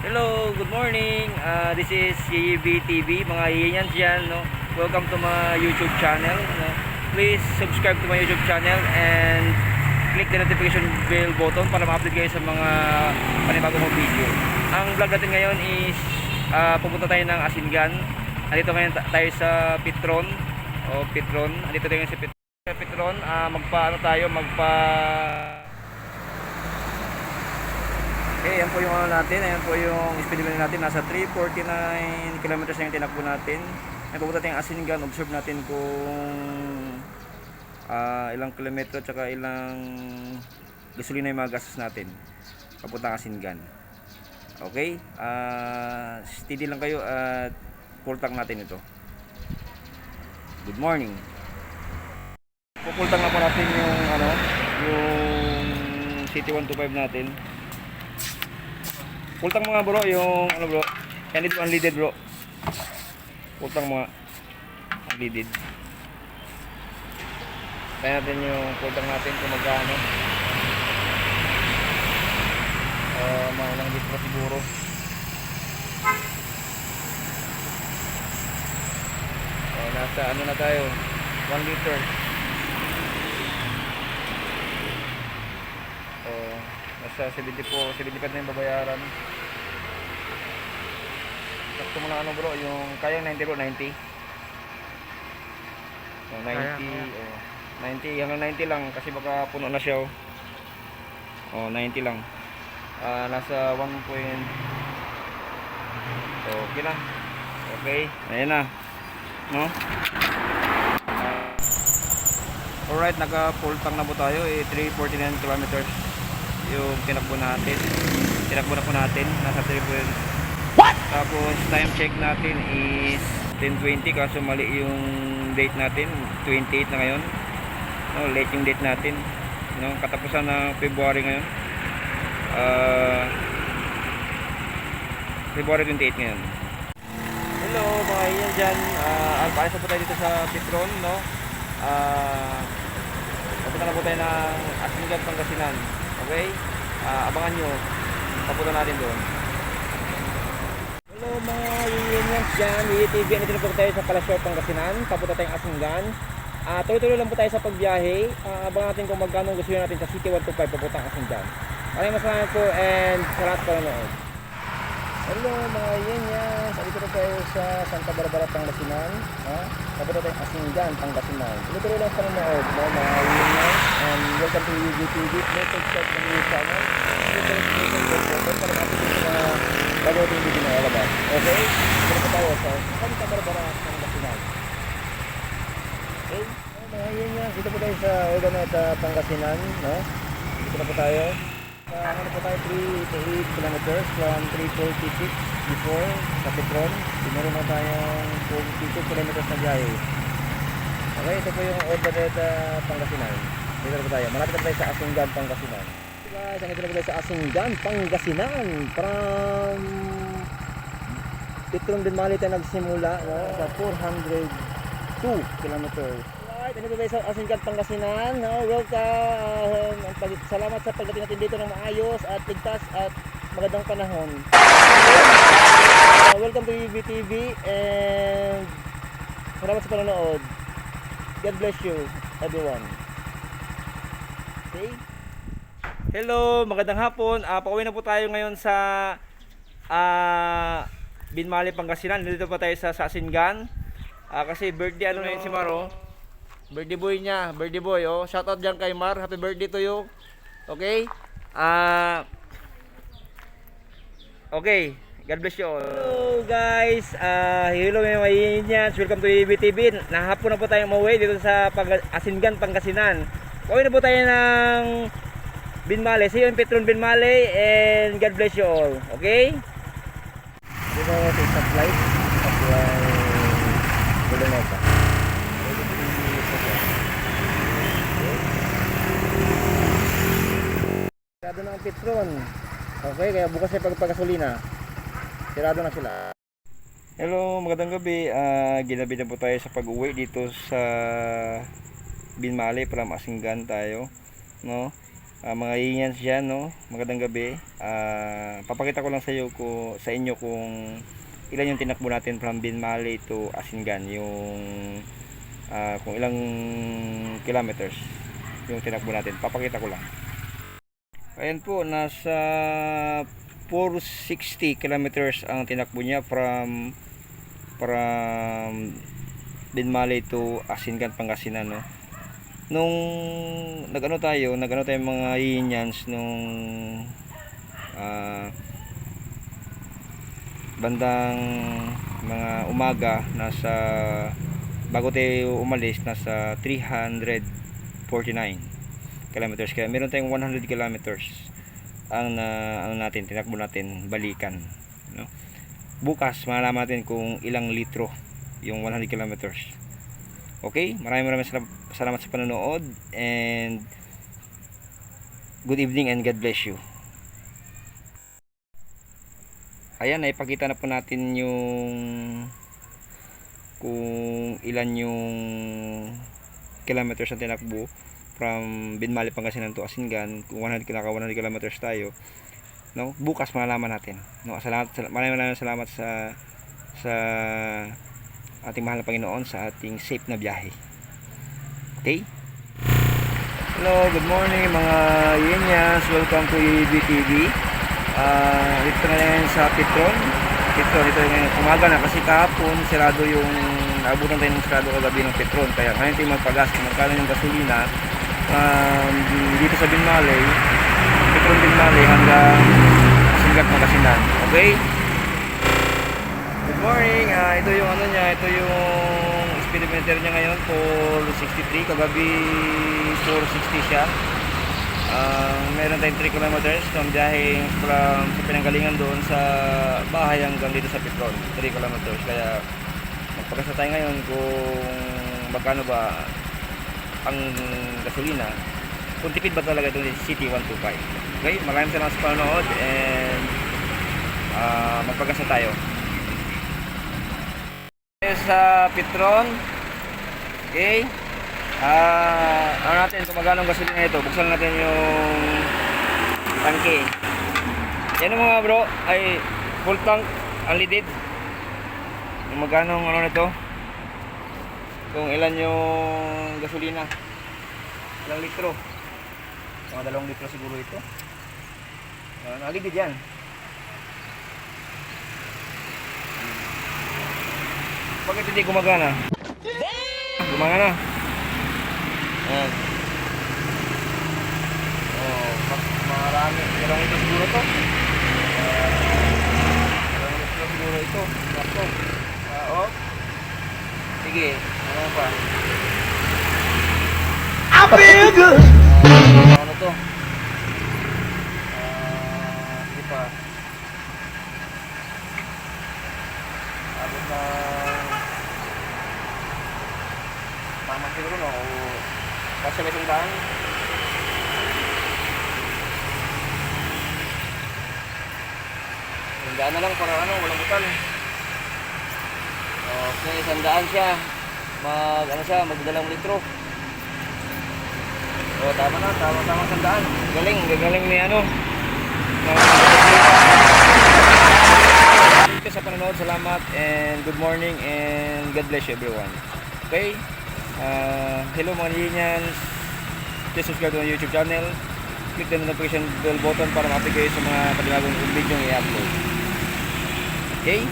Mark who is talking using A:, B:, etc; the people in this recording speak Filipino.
A: Hello, good morning. This is YYB TV, mga iyan dyan, no? Welcome to my YouTube channel, no? Please subscribe to my YouTube channel and click the notification bell button para ma-update kayo sa mga panibagong kong video. Ang vlog natin ngayon is pupunta tayo ng Asingan. Andito ngayon tayo sa Petron. Andito tayo sa Petron. Okay, ayan po yung natin. Ayan po yung speed limit natin. Nasa 349 kilometers na yung tinakbo natin. Ayan, pupunta tayong Asingan. Observe natin kung ilang kilometro at ilang gasolina yung mga gastos natin papuntang Asingan. Okay, steady lang kayo at full tank natin ito. Good morning. Full tank na po natin yung City 125 natin. Full tank mga bro, yung bro, yan dito unleaded bro. Full tank mga unleaded. Tayo natin yung full tank natin kung magkano. Mga ilang litro siguro. Nasa ano na tayo, 1 liter. Nasa 75 na yung babayaran. Sakto mo na bro, yung kayang 90 bro, 90. 90 hanggang 90 lang kasi baka puno na siya. 90 lang. Nasa 1 point. Okay na. Okay, ayan na. No? Alright, naka full tank na po tayo, 349 kilometers yung tinakbo natin. Tinakbo na po natin, nasa 3 point. What? Tapos time check natin is 10:20 kaso mali yung date natin, 28 na ngayon. No, late yung date natin. No, katapusan ng February ngayon. February 28 ngayon. Hello mga iyan dyan. Paalis na po tayo dito sa Petron, no? Papunta na po tayo ng Asingan, Pangasinan. Okay? Abangan nyo. Papunta natin doon. Hello mga iyan dyan. YTV, nandito na po tayo sa Palasyo, Pangasinan. Papunta tayong Asingan. Tuloy-tuloy lang po tayo sa pagbiyahe. Abangan natin kung magkano gusto natin sa City 125 papuntang Asingan. Maraming salamat po and salamat pa nanood. Hello mga yan. Dito na tayo sa Santa Barbara, Pangasinan. Papunta tayong Asingan, Pangasinan. Tuloy-tuloy lang sa nanood. Mga yan. And welcome to YYB TV. Please subscribe to my channel. Para natin sa bago yung video na ilabas. Okay? Dito na tayo sa Santa Barbara, Pangasinan. Okay? Mga yan. Dito po tayo sa Ordaneta, Pangasinan. Dito na po tayo. Ano po tayo, 3 kilometers from 346 before sa Petron. Meron na tayong 42 kilometers na biyahe. Okay, ito po yung Ordaneta, Pangasinan. Dito na po tayo. Malapit na po tayo sa Asingan, Pangasinan. Guys, dito na po tayo sa Asingan, Pangasinan. From Petron din mali tayo nagsimula, sa 402 kilometers. Dito tayo sa Asingan, Pangasinan. Welcome. Salamat sa pagdating natin dito ng maayos at ligtas at magandang panahon. Welcome to YYB TV and salamat sa panonood. God bless you everyone. Okay? Hello, magandang hapon. Pauwi na po tayo ngayon sa Binmali, Pangasinan. Dito pa tayo sa Asingan. Kasi birthday ngayon si Maro. Birthday boy niya, birthday boy. Shout out diyan kay Mar. Happy birthday to you. Okay? Okay. God bless you all. Hello guys. Hello mga inyans. Welcome to YYB TV. Nahapon na po tayong umuwi dito sa Asingan, Pangasinan. Pauwi na po tayo ng Binmali. See you in Petron, Binmali. And God bless you all. Okay? Dito tayo sa supply. Supply. Ordaneta. Sirado na ang Petron. Okay, kaya bukas ay pagpagasolina. Sirado na sila. Hello, magandang gabi. Ginabi na po tayo sa pag-uwi dito sa Binmali from Asingan tayo, no? Mga inyans dyan, no? Magandang gabi. Papakita ko lang sa inyo kung ilan yung tinakbo natin from Binmali to Asingan, yung kung ilang kilometers yung tinakbo natin. Papakita ko lang. Ayan po, nasa 460 kilometers ang tinakbo niya from Binmali to Asingan, Pangasinan, no? Nung nagano tayo mga Inyans nung bandang mga umaga, bago tayo umalis, nasa 349 kilometers, kaya meron tayong 100 kilometers ang natin tinakbo natin balikan, no? Bukas malalaman natin kung ilang litro yung 100 kilometers. Okay, maraming salamat sa panonood, and good evening and God bless you. Ayan, naipakita na po natin yung kung ilan yung kilometers ang tinakbo from Binmali, Pangasinan to Asingan. Kung 100 kilometers tayo, no? Bukas malalaman natin, no? Maraming salamat sa ating mahal na Panginoon sa ating safe na biyahe. Okay? Hello, good morning mga Yenyas. Welcome to EBTV. Dito na ngayon sa Petron. Dito ngayon umaga na, kasi kahapon sirado yung naabutan tayo ng sirado kagabi ng Petron. Kaya ngayon tayo magpagas kung magkano yung gasolina dito sa Binmali, Petron Binmali hanggang Asingan, Pangasinan. Okay? Good morning. Ito yung ito yung speedometer niya ngayon, 463. Kagabi 460 siya. Meron tayong 3 kilometers ng biyaheng from sa pinanggalingan doon sa bahay hanggang dito sa Petron, 3 kilometers. Kaya magpagkasa tayo ngayon kung magkano ba ang gasolina, kung tipid ba talaga ito ni City 125. Okay, maraming salamat sa panonood, and magpagkasa tayo sa Petron. Okay, ano natin kung magkano ang gasolina ito. Buksan natin yung tangke. Yan mga bro, ay full tank unleaded. Kung magkano ang nito, kung ilan yung gasolina, ilang litro, mga 2 litro siguro ito. Unleaded yan. Bakit hindi gumagana? Gumagana. Ayan. Marami. Ilang ito siguro to? Ilang ito siguro ito? Laptop. Sige. Ano pa? I feel good! Ano to? Sige pa. Abot na tama siguro, no? Kasi may tundaan. Tundaan na lang para walang butal. Okay, 100 siya. Mag 2 litro. Tama 100. Galing ni Thank you sa panonood. Salamat and good morning and God bless you everyone. Okay? Hello mga Yenyans. Please subscribe to my YouTube channel. Click the notification bell button para ma-update kayo sa mga panibagong video i-upload. Okay?